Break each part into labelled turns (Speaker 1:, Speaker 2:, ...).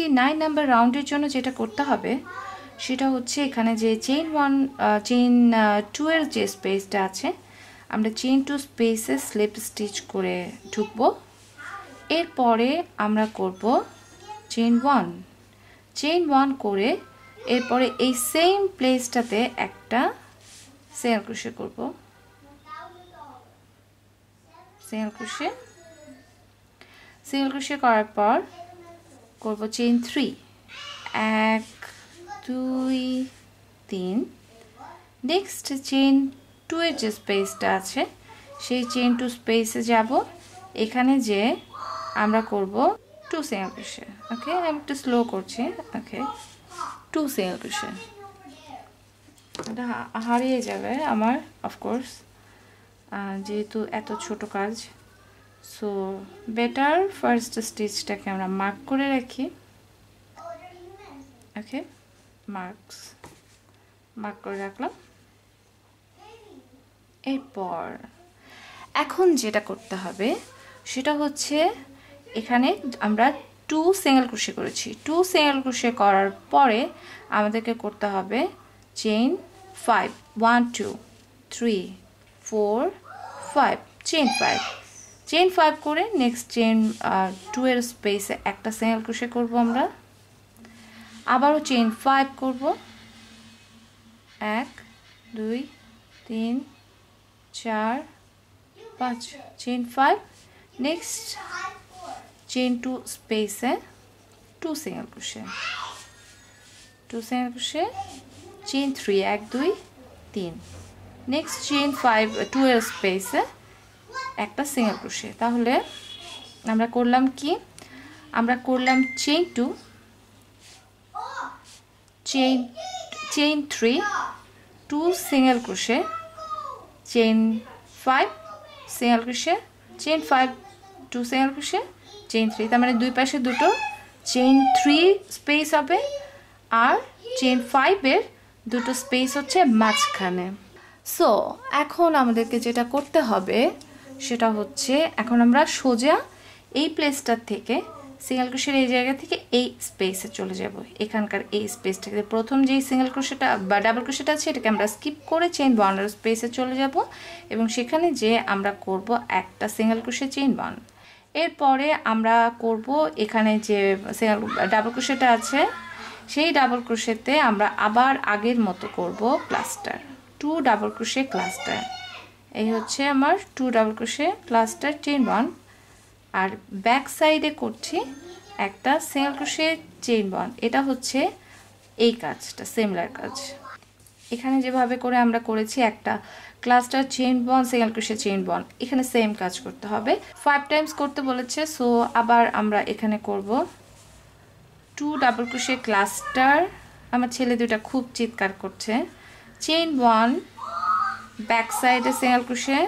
Speaker 1: 29 number রাউন্ডের জন্য যেটা করতে হবে সেটা হচ্ছে এখানে যে চেইন 2 এর যে স্পেসটা আছে আমরা চেইন 2 স্পেসে স্লিপ স্টিচ করে ঢুকবো। এরপরে আমরা করব চেইন 1 করে এরপরে এই সেম প্লেসটাতে একটা সিঙ্গেল ক্রোশে করব। সিঙ্গেল ক্রোশে করার পর করব চেইন 3 1 2 3। নেক্সট চেইন 2 এর যে স্পেসটা আছে সেই চেইন 2 স্পেসে যাব। এখানে যে আমরা করব 2 সিঙ্গেল ক্রোশে। ওকে, আমি একটু স্লো করছি। ওকে, 2 সিঙ্গেল ক্রোশে। এটা হারিয়ে যাবে আমার অফকোর্স যেহেতু এত ছোট কাজ। সো বেটার ফার্স্ট স্টিচটাকে আমরা মার্ক করে রাখি। ওকে, মার্ক করে রাখলাম। এরপর এখন যেটা করতে হবে সেটা হচ্ছে এখানে আমরা 2 সিঙ্গেল ক্রোশে করেছি। 2 সিঙ্গেল ক্রোশে করার পরে আমাদেরকে করতে হবে চেইন 5 1 2 3 4 5 চেইন 5 করে নেক্সট চেইন 2 এর স্পেসে একটা সিঙ্গেল ক্রোশে করব। আমরা আবারও চেইন 5 করব। 1 2 3 4 5 চেইন 5। নেক্সট চেইন 2 স্পেসে 2 single crochet chain 3 1 2 3। Next chain 2 এর স্পেসে একটা সিঙ্গেল ক্রোশে। তাহলে আমরা করলাম কি, আমরা করলাম chain 2 chain 3 2 single crochet chain 5 single crochet chain 5 2 single crochet chain 3। তার মানে দুই পাশে দুটো চেইন 3 স্পেস হবে আর চেইন 5 এর দুটো স্পেস হচ্ছে মাঝখানে। সো এখন আমাদেরকে যেটা করতে হবে সেটা হচ্ছে এখন আমরা সোজা এই প্লেসটার থেকে সিঙ্গেল ক্রোশের এই জায়গা থেকে এই স্পেসে চলে যাব। এখানকার এই স্পেসটাকে প্রথম যেই সিঙ্গেল ক্রোশেটা বা ডাবল ক্রোশেটা আছে এটাকে আমরা স্কিপ করে চেইন 1 এর স্পেসে চলে যাব এবং সেখানে যে আমরা করব একটা সিঙ্গেল ক্রোশে চেইন 1। এরপরে আমরা করব এখানে যে ডাবল ক্রোশেটা আছে সেই ডাবল ক্রোশেতে আমরা আবার আগের মতো করব ক্লাস্টার 2 ডাবল ক্রোশে ক্লাস্টার। এই হচ্ছে আমার 2 ডাবল ক্রোশে ক্লাস্টার চেইন 1 আর ব্যাক সাইডে করছি একটা সিঙ্গেল ক্রোশে চেইন 1। এটা হচ্ছে এই কাজটা সিমিলার কাজ। এখানে যেভাবে করে আমরা করেছি একটা cluster chain 1 single crochet chain 1, এখানে সেম কাজ করতে হবে। 5 টাইমস করতে বলেছে। সো আবার আমরা এখানে করব 2 ডাবল ক্রোশে ক্লাস্টার। আমার ছেলে দুটো খুব চিৎকার করছে। চেইন 1 ব্যাক সাইডে সিঙ্গেল ক্রোশে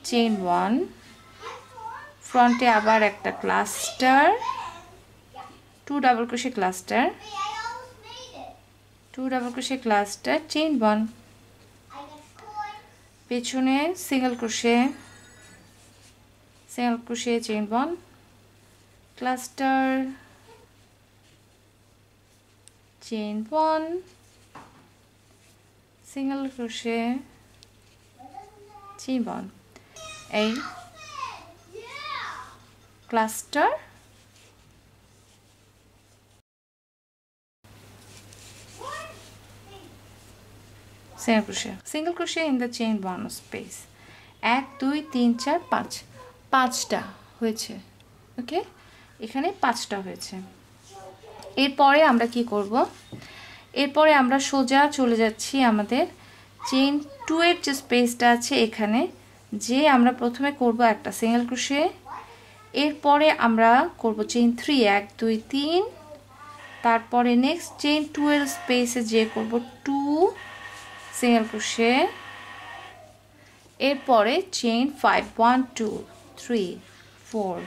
Speaker 1: চেইন 1 ফ্রন্টে আবার একটা cluster 2 double crochet cluster chain 1 পেছনে single crochet chain 1 cluster chain 1 single crochet chain 1 এই cluster single crochet in the chain 1 space 1 2 3 4 5 5টা হয়েছে। ওকে, এখানে 5টা হয়েছে। এরপরে আমরা কি করব, এরপরে আমরা সোজা চলে যাচ্ছি আমাদের চেইন 2 এর যে স্পেসটা আছে এখানে যে আমরা প্রথমে করব একটা সিঙ্গেল ক্রোশে। এরপরে আমরা করব চেইন 3 1 2 3। তারপরে নেক্সট চেইন 2 এর স্পেসে যে করব 2 সিঙ্গেল ক্রোশে। এরপরে chain 5 1 2 3 4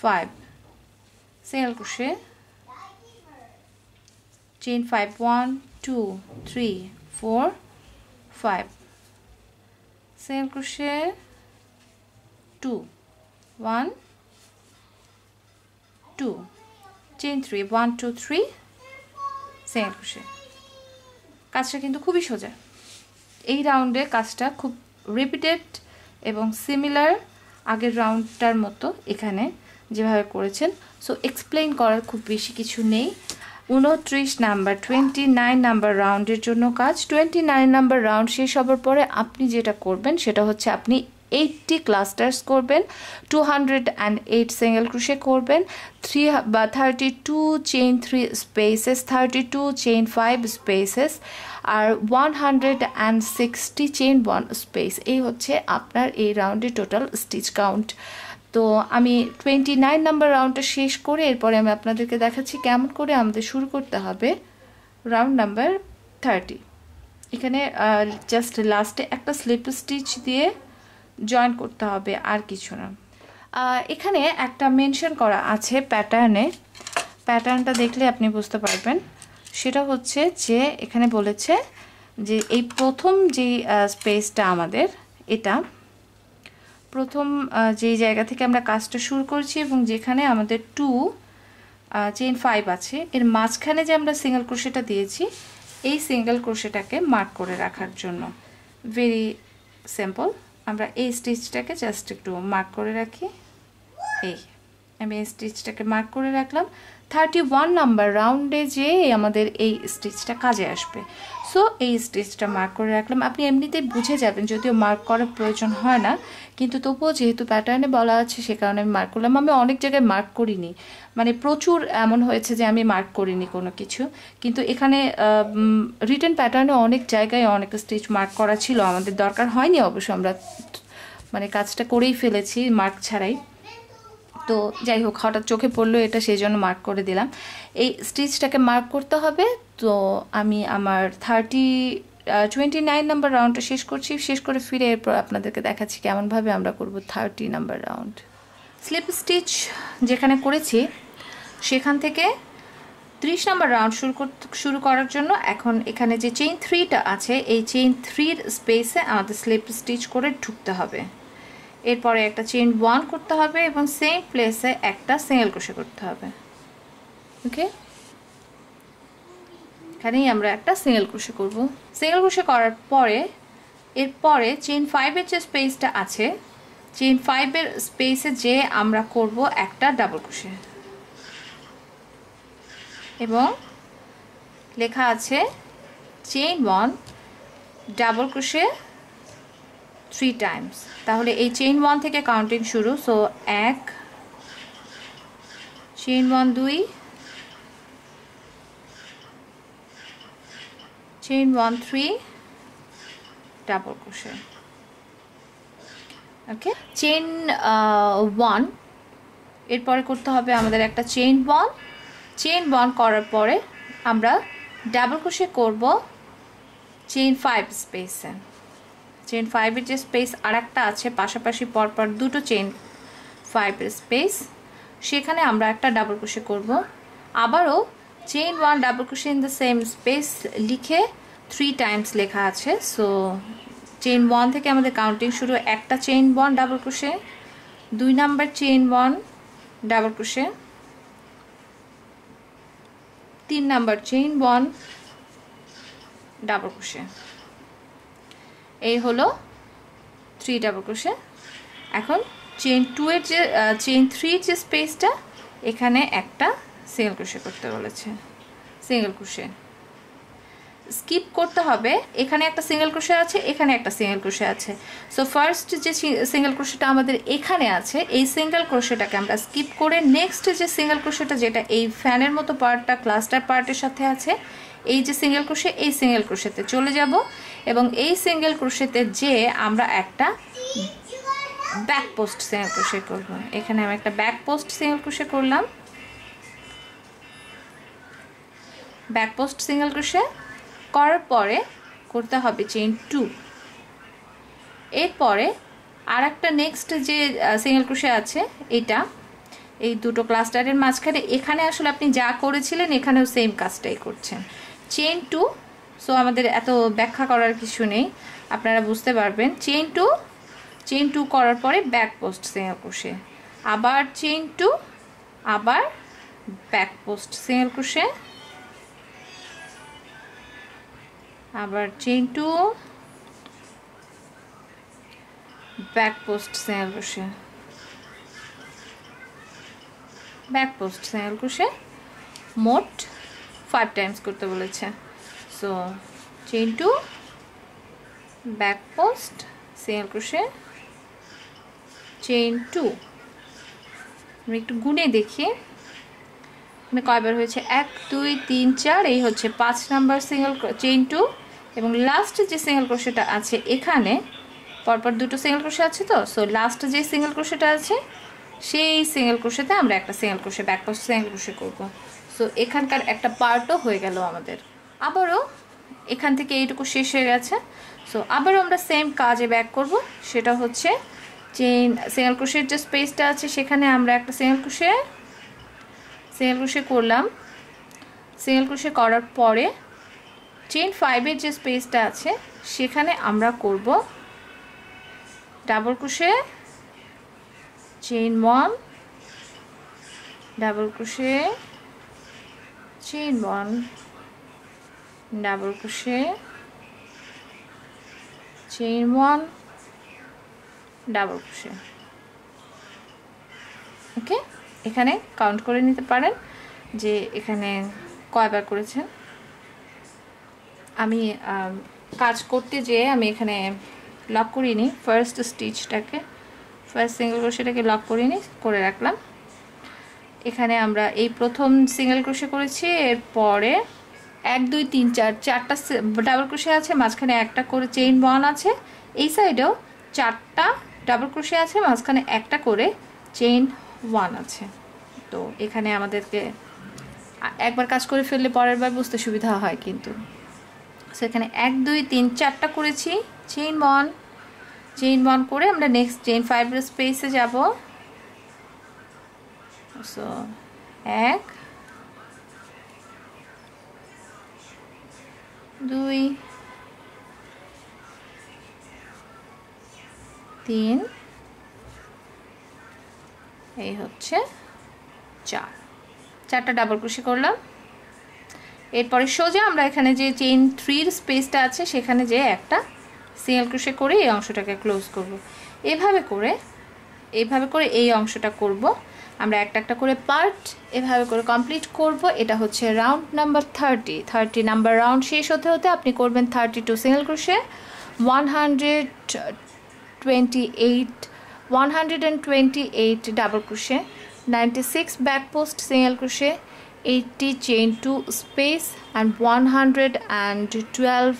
Speaker 1: 5 single crochet chain 5 1 2 3 4 5 single crochet 2 1 2 chain 3 1 2 3 single crochet. কাজটা কিন্তু খুবই সোজা। এই রাউন্ডে কাজটা খুব রিপিটেড এবং সিমিলার আগের রাউন্ডটার মতো এখানে যেভাবে করেছেন। সো এক্সপ্লেইন করার খুব বেশি কিছু নেই। 29 নাম্বার 29 নাম্বার রাউন্ডের জন্য কাজ। 29 নাম্বার রাউন্ড শেষ হবার পরে আপনি যেটা করবেন সেটা হচ্ছে আপনি 80 ক্লাস্টার্স করবেন, 208 সিঙ্গেল ক্রোশে করবেন, 32 চেইন 3 স্পেসেস, 32 চেইন 5 স্পেসেস আর 160 চেইন 1 স্পেস। এই হচ্ছে আপনার এই রাউন্ডের টোটাল স্টিচ কাউন্ট। তো আমি 29 নাম্বার রাউন্ডটা শেষ করে এরপরে আমি আপনাদেরকে দেখাচ্ছি কেমন করে আমাদের শুরু করতে হবে রাউন্ড নাম্বার 30। এখানে জাস্ট লাস্টে একটা স্লিপ স্টিচ দিয়ে জয়েন করতে হবে, আর কিছু না। এখানে একটা মেনশন করা আছে প্যাটার্নে, প্যাটার্নটা দেখলে আপনি বুঝতে পারবেন। সেটা হচ্ছে যে এখানে বলেছে যে এই প্রথম যে স্পেসটা আমাদের, এটা প্রথম যেই জায়গা থেকে আমরা কাজটা শুরু করছি এবং যেখানে আমাদের 2 চেইন 5 আছে, এর মাঝখানে যে আমরা সিঙ্গেল ক্রোশেটা দিয়েছি, এই সিঙ্গেল ক্রোশেটাকে মার্ক করে রাখার জন্য ভেরি সিম্পল। আমরা এই স্টিচটাকে জাস্ট একটু মার্ক করে রাখি। এই আমি এই স্টিচটাকে মার্ক করে রাখলাম। 31 নাম্বার রাউন্ডে যে আমাদের এই স্টিচটা কাজে আসবে, সো এই স্টিচটা মার্ক করে রাখলাম। আপনি এমনিতেই বুঝে যাবেন, যদিও মার্ক করার প্রয়োজন হয় না, কিন্তু তবুও যেহেতু প্যাটার্নে বলা আছে সে কারণে আমি মার্ক করলাম। আমি অনেক জায়গায় মার্ক করিনি, মানে প্রচুর এমন হয়েছে যে আমি মার্ক করিনি কোনো কিছু, কিন্তু এখানে রিটেন প্যাটার্নে অনেক জায়গায় অনেক স্টিচ মার্ক করা ছিল, আমাদের দরকার হয়নি অবশ্য, আমরা মানে কাজটা করেই ফেলেছি মার্ক ছাড়াই। তো যাই হোক, হঠাৎ চোখে পড়লো এটা, সেই জন্য মার্ক করে দিলাম। এই স্টিচটাকে মার্ক করতে হবে। তো আমি আমার 29 নাম্বার রাউন্ডটা শেষ করছি, শেষ করে ফিরে এরপর আপনাদেরকে দেখাচ্ছি কেমনভাবে আমরা করব 30 নাম্বার রাউন্ড। স্লিপ স্টিচ যেখানে করেছি সেখান থেকে 30 নাম্বার রাউন্ড শুরু করার জন্য এখন এখানে যে চেইন 3টা আছে, এই চেইন 3 স্পেসে আমাদের স্লিপ স্টিচ করে ঢুকতে হবে। এরপরে একটা চেইন 1 করতে হবে এবং সেম প্লেসে একটা সিঙ্গেল ক্রোশে করতে হবে। ওকে, এখানেই আমরা একটা সিঙ্গেল ক্রোশে করব। সিঙ্গেল ক্রোশে করার পরে এরপরে চেইন 5-এর যে স্পেসটা আছে, চেইন 5-এর স্পেসে যে আমরা করব একটা ডাবল ক্রোশে এবং লেখা আছে চেইন 1 ডাবল ক্রোশে 3 টাইমস। তাহলে এই চেইন 1 থেকে কাউন্টিং শুরু। So 1 chain 1 2 chain 1 3 double crochet. Okay, chain 1 এরপরে করতে হবে আমাদের একটা চেইন 1। চেইন 1 করার পরে আমরা ডাবল ক্রোশে করব চেইন 5 স্পেসে। চেইন 5-এর যে স্পেস আর একটা আছে পাশাপাশি পরপর দুটো চেইন 5-এর স্পেস, সেখানে আমরা একটা ডাবল ক্রোশে করব। আবারও chain 1 double crochet in the same space লিখে 3 টাইমস লেখা আছে। সো চেইন 1 থেকে আমাদের কাউন্টিং শুরু। একটা chain 1 double crochet, 2 number chain 1 double crochet, 3 number chain 1 double crochet. এই হলো 3 ডাবল ক্রোশে। এখন চেইন 2-এর যে চেইন 3-এর যে স্পেসটা, এখানে একটা সিঙ্গেল ক্রোশে করতে বলেছে। সিঙ্গেল ক্রোশে স্কিপ করতে হবে, এখানে একটা সিঙ্গেল ক্রোশে আছে, এখানে একটা সিঙ্গেল ক্রোশে আছে। সো ফার্স্ট যে সিঙ্গেল ক্রোশেটা আমাদের এখানে আছে, এই সিঙ্গেল ক্রোশেটাকে আমরা স্কিপ করে নেক্সট যে সিঙ্গেল ক্রোশেটা যেটা এই ফ্যানের মতো পার্টটা ক্লাস্টার পার্টের সাথে আছে, এই যে সিঙ্গেল ক্রোশে, এই সিঙ্গেল ক্রোশেতে চলে যাব এবং এই সিঙ্গেল ক্রোশেতে যে আমরা একটা ব্যাক পোস্ট সিঙ্গেল ক্রোশে করব। এখানে আমি একটা ব্যাক পোস্ট সিঙ্গেল ক্রোশে করলাম। ব্যাক পোস্ট সিঙ্গেল ক্রোশে করার পরে করতে হবে চেইন 2। এরপরে আর একটা নেক্সট যে সিঙ্গেল ক্রোশে আছে, এটা এই দুটো ক্লাস্টারের মাঝখানে, এখানে আসলে আপনি যা করেছিলেন এখানেও সেম কাজটাই করছেন। চেইন 2, সো আমাদের এত ব্যাখ্যা করার কিছু নেই, আপনারা বুঝতে পারবেন। চেইন 2 করার পরে ব্যাক পোস্ট সিঙ্গেল ক্রোশে, আবার চেইন 2, আবার ব্যাক পোস্ট সিঙ্গেল ক্রোশে, আবার chain 2, back post single crochet, back post single crochet, মোট 5 টাইমস করতে বলেছে। So chain 2, back post single crochet, chain 2। আমি একটু গুনে দেখি মানে কয়বার হয়েছে, 1 2 3 4, এই হচ্ছে 5 নাম্বার সিঙ্গেল চেইন 2, এবং লাস্ট যে সিঙ্গেল ক্রোশেটা আছে এখানে পরপর দুটো সিঙ্গেল ক্রোশে আছে। তো সো লাস্ট যে সিঙ্গেল ক্রোশেটা আছে সেই সিঙ্গেল ক্রোশেতে আমরা একটা single crochet back post single crochet করব। সো এখানকার একটা পার্টও হয়ে গেল আমাদের। আবারও এখান থেকে এইটুকু শেষ হয়ে গেছে। সো আবারও আমরা সেম কাজে ব্যাক করব, সেটা হচ্ছে চেইন সিঙ্গেল ক্রোশের যে স্পেসটা আছে সেখানে আমরা একটা সিঙ্গেল ক্রোশে করলাম। সিঙ্গেল ক্রোশে করার পরে চেইন 5 এর যে স্পেসটা আছে সেখানে আমরা করব double crochet, chain 1, double crochet, chain 1, double crochet, chain 1, double crochet. Okay, এখানে কাউন্ট করে নিতে পারেন যে এখানে কয়বার করেছেন। আমি কাজ করতে যেয়ে আমি এখানে লক করিনি ফার্স্ট স্টিচটাকে, ফার্স্ট সিঙ্গেল ক্রোশেটাকে লক করিনি, করে রাখলাম। এখানে আমরা এই প্রথম সিঙ্গেল ক্রোশে করেছি, এরপরে 1 2 3 4 চারটা ডাবল ক্রোশে আছে, মাঝখানে একটা করে চেইন 1 আছে, এই সাইডেও 4টা ডাবল ক্রোশে আছে, মাঝখানে একটা করে চেইন 1 আছে। তো এখানে আমাদেরকে একবার কাজ করে ফেললে পরের বার বুঝতে সুবিধা হয় কিন্তু। সো এখানে 1 2 3 4টা করেছি, চেইন 1 করে আমরা নেক্সট চেইন 5 এর স্পেসে যাব। সো 1 2 3, এই হচ্ছে 4টা ডাবল ক্রোশে করলাম। এরপরে সোজা আমরা এখানে যে চেইন 3 এর স্পেসটা আছে সেখানে যে একটা সিঙ্গেল ক্রোশে করে এই অংশটাকে ক্লোজ করব। এভাবে করে এই অংশটা করব আমরা, একটা করে পার্ট এভাবে করে কমপ্লিট করব। এটা হচ্ছে রাউন্ড নাম্বার 30 নাম্বার রাউন্ড শেষ হতে হতে আপনি করবেন 32 single crochet, 128 double crochet, 96 back post single crochet, 80 chain 2 space and 112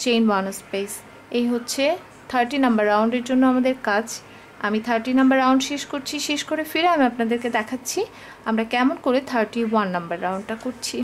Speaker 1: chain 1 space. এই হচ্ছে 30 নাম্বার রাউন্ডের জন্য আমাদের কাজ। আমি 30 নাম্বার রাউন্ড শেষ করছি, শেষ করে ফিরে আমি আপনাদেরকে দেখাচ্ছি আমরা কেমন করে 31 নাম্বার রাউন্ডটা করছি।